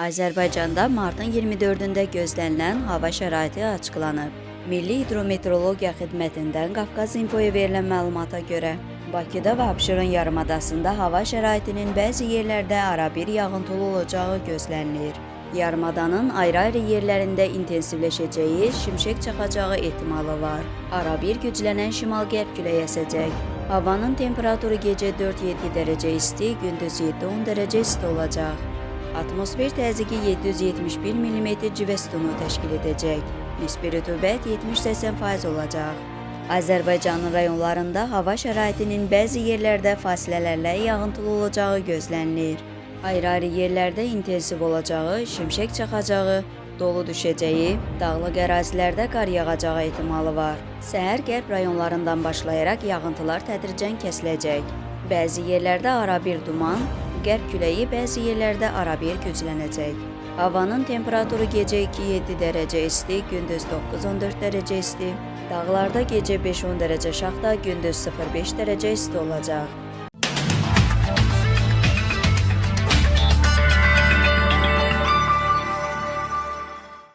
Azərbaycanda martın 24-də gözlənilən hava şəraiti açıqlanıb. Milli Hidrometeorologiya Xidmətindən Qafqaz İnfoya verilən məlumata görə, Bakıda və Abşeron yarımadasında hava şəraitinin bəzi yerlərdə arabir yağıntılı olacağı gözlənilir. Yarımadanın ayrı-ayrı yerlərində intensivləşəcəyi, şimşək çaxacağı ehtimalı var. Arabir güclənən şimal-qərb küləyi əsəcək. Havanın temperaturu gecə 4-7 dərəcə isti, gündüz 7-10 dərəcə isti olacaq. Atmosfer təzyiqi 771 mm civə sütunu təşkil edəcək. Nisbi rütubət 70-80% olacaq. Azərbaycanın rayonlarında hava şəraitinin bəzi yerlərdə fasilələrlə yağıntılı olacağı gözlənilir. Ayrı-ayrı yerlərdə intensiv olacağı, şimşək çaxacağı, dolu düşəcəyi, dağlıq ərazilərdə qar yağacağı ehtimalı var. Səhər qərb rayonlarından başlayaraq yağıntılar tədricən kəsiləcək. Bəzi yerlərdə arabir duman, qərb küləyi bəzi yerlərdə arabir güclənəcək. Havanın temperaturu gecə 2-7 dərəcə isti, gündüz 9-14 dərəcə isti, dağlarda gecə 5-10 dərəcə şaxta, gündüz 0-5 dərəcə isti olacaq.